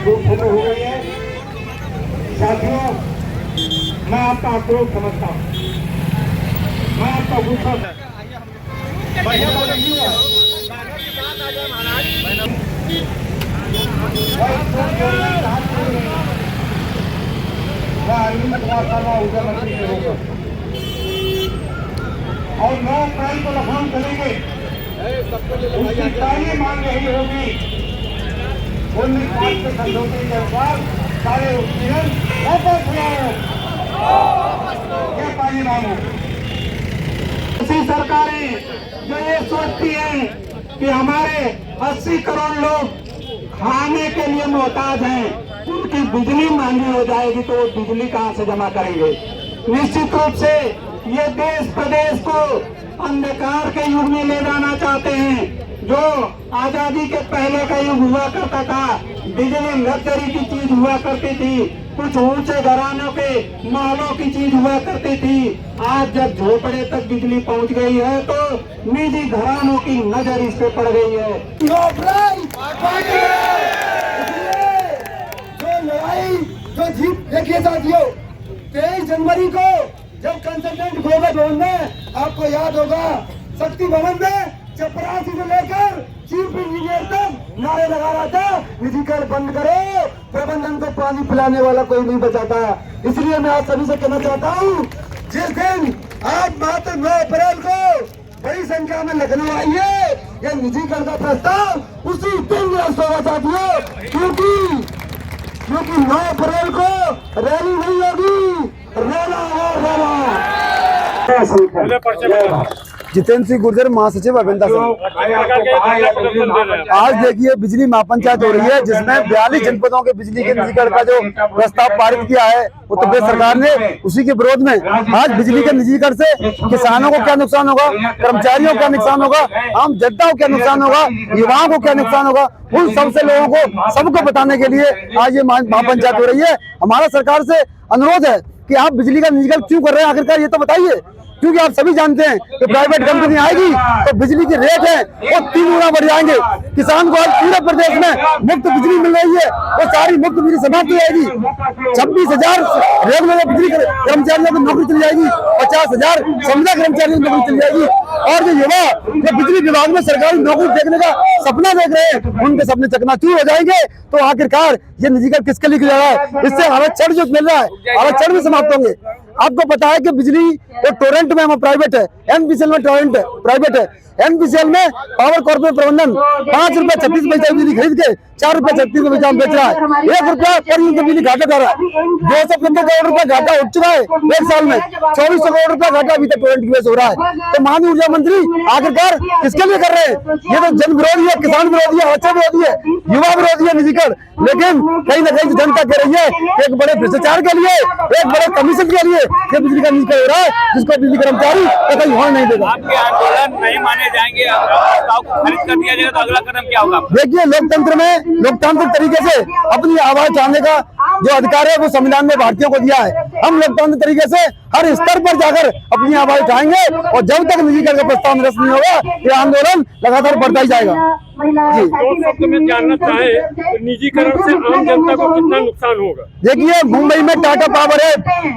शुरू हो गई है। साथियों, मैं आपका आक्रोश समझता हूँ, मैं आपका गुस्सा ऊर्जा मंत्री के होकर और 9 अप्रैल को लखनऊ चलेंगे। उसकी पहली मांग यही होगी 19 के समझौते के अनुसार सारे उत्पीड़न वापस लाओ, यह पहली मांग होगी। ऐसी सरकारें जो ये सोचती हैं कि हमारे 80 करोड़ लोग खाने के लिए मोहताज हैं, उनकी बिजली महंगी हो जाएगी तो वो बिजली कहां से जमा करेंगे। निश्चित रूप से ये देश प्रदेश को अंधकार के युग में ले जाना चाहते हैं। जो आजादी के पहले का युग हुआ करता था, बिजली लग्जरी की चीज हुआ करती थी, कुछ ऊंचे घरानों के महलों की चीज हुआ करती थी। आज जब झोपड़े तक बिजली पहुंच गई है तो निजी घरानों की नजर इस पे पड़ गई है। जो लड़ाई जो जीत देखिए साथियों, 23 जनवरी को जब कंसल्टेंट ग्लोबल भवन में, आपको याद होगा, शक्ति भवन में चपरासी से लेकर चीफ इंजीनियर तक नारे लगा रहा था, निजीकरण बंद करो, प्रबंधन को पानी पिलाने वाला कोई नहीं बचा था। इसलिए मैं आप सभी से कहना चाहता हूँ, जिस दिन आज मात्र 9 अप्रैल को बड़ी संख्या में लखनऊ आई है, यह निजीकरण का प्रस्ताव उसी दिन निरस्त होगा साथियों, क्योंकि 9 अप्रैल को रैली नहीं होगी, रैला होगा। जितेंद्र सिंह गुर्जर, महासचिव अभियंता संघ। आज देखिए बिजली महापंचायत हो रही है, जिसमें 42 जनपदों के बिजली के निजीकरण का जो प्रस्ताव पारित किया है उत्तर प्रदेश सरकार ने, उसी के विरोध में आज बिजली के निजीकरण से किसानों को क्या नुकसान होगा, कर्मचारियों को क्या नुकसान होगा, आम जनता को क्या नुकसान होगा, युवाओं को क्या नुकसान होगा, उन सबसे लोगों को सबको बताने के लिए आज ये महापंचायत हो रही है। हमारा सरकार से अनुरोध है कि आप बिजली का निजीकरण क्यों कर रहे हैं, आखिरकार ये तो बताइए। क्योंकि आप सभी जानते हैं कि प्राइवेट कंपनी आएगी तो बिजली की रेट है वो 3 गुना बढ़ जाएंगे। किसान को आज पूरे प्रदेश में मुफ्त बिजली मिल रही है, वो सारी मुफ्त बिजली समाप्त हो जाएगी। 26,000 रेगुलर बिजली कर्मचारियों की नौकरी चली जाएगी, 50,000 संविदा कर्मचारियों की नौकरी चली जाएगी। और जो युवा जो बिजली विभाग में सरकारी नौकरी देखने का सपना देख रहे हैं, उनके सपने चकनाचूर हो जाएंगे। तो आखिरकार ये निजीकरण किसके लिए किया जा रहा है? इससे आरक्षण जो मिल रहा है, आरक्षण भी समाप्त होंगे। आपको पता है कि बिजली एक टोरेंट में हम प्राइवेट है, एनपीसीएल में टोरेंट है प्राइवेट है। एनपीसीएल में पावर कॉर्पोरेट प्रबंधन 5 रुपए 36 पैसे बिजली खरीद के 4 रुपए 36 पैसा बेच रहा है। 1 रुपया पर यूनिट बिजली घाटा कर रहा है। 250 करोड़ रुपया घाटा उठ चुका है 1 साल में। 2400 करोड़ रुपया घाटा अभी तक टोरेंट की वजह से हो रहा है। तो माननीय ऊर्जा मंत्री आखिरकार किसके लिए कर रहे हैं? ये तो जन विरोधी है, किसान विरोधी है, बच्चे विरोधी है, युवा विरोधी है निजीकरण। लेकिन कहीं न कहीं जनता कह रही है एक बड़े भ्रष्टाचार के लिए, एक बड़े कमीशन के लिए ये बिजली का निजीकरण हो रहा है, जिसको बिजली कर्मचारी कहीं होने नहीं देगा। आपके आंदोलन नहीं माने जाएंगे, खरीद कर दिया जाएगा तो अगला कदम क्या होगा? देखिए, लोकतंत्र में लोकतांत्रिक तरीके से अपनी आवाज उठाने का जो अधिकार है वो संविधान ने भारतीयों को दिया है। हम लोकतांत्रिक तरीके से हर स्तर पर जाकर अपनी आवाज उठाएंगे और जब तक निजीकरण का प्रस्ताव निरस्त नहीं होगा ये आंदोलन लगातार बढ़ता ही जाएगा। जी, मैं जानना चाहे निजीकरण से आम जनता को कितना नुकसान होगा? देखिए, मुंबई में टाटा पावर है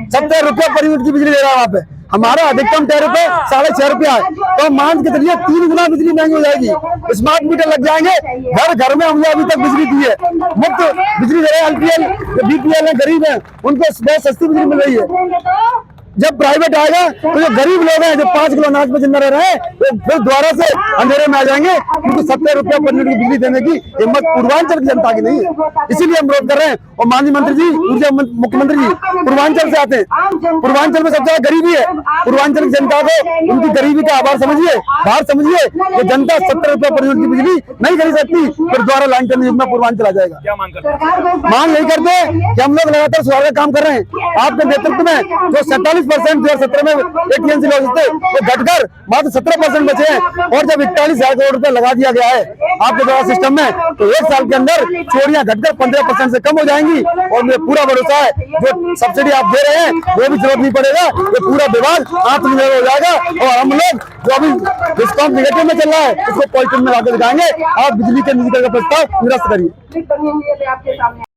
70 रुपये पर यूनिट की बिजली दे रहा है वहाँ पे, हमारा अधिकतम टैरिफ है 6.5 रुपया है। तो मान के चलिए 3 गुना बिजली महंगी हो जाएगी। स्मार्ट मीटर लग जाएंगे, घर घर में हमने अभी तक बिजली दी है, मुफ्त बिजली दे रहे हैं। एलपीएल जो बीपीएल है, गरीब है, उनको बहुत सस्ती बिजली मिल रही है। जब प्राइवेट आएगा तो जो गरीब लोग हैं जो 5 किलो अनाज में जिंदा रह रहे हैं वो फिर दोबारा से अंधेरे में आ जाएंगे, क्योंकि 70 रुपया पर यूनिट की बिजली देने की हिम्मत पूर्वांचल की जनता की नहीं है। इसीलिए हम विरोध कर रहे हैं। और माननीय मंत्री जी, ऊर्जा मुख्यमंत्री जी पूर्वांचल से आते हैं, पूर्वांचल में सबसे ज्यादा गरीबी है। पूर्वांचल की जनता को उनकी गरीबी का आभार समझिए, भार समझिए। ये जनता 70 रुपया पर यूनिट की बिजली नहीं खरीद सकती, फिर दोबारा लाइन टर्न युग में पूर्वांचल आ जाएगा। क्या मांग करते हैं? मांग नहीं करते कि हम लोग लगातार सुधार का काम कर रहे हैं। आपके नेतृत्व में जो 47% 2017 में एटीएमसी लॉस थे वो घटकर मात्र 17% बचे हैं। और जब 41,000 करोड़ रुपया लगा दिया गया है आपके द्वारा सिस्टम में, तो 1 साल के अंदर चोरियां घटकर 15% से कम हो जाएंगी। और मुझे पूरा भरोसा है जो सब्सिडी आप दे रहे हैं वो भी जरूरत नहीं पड़ेगा, ये पूरा विभाग आत्मनिर्भर हो जाएगा। और हम लोग जो अभी डिस्काउंट निगेटिव में चल रहा है उसको पॉजिटिव में लाकर दिखाएंगे। आप बिजली के निजीकरण का प्रस्ताव निरस्त करिए।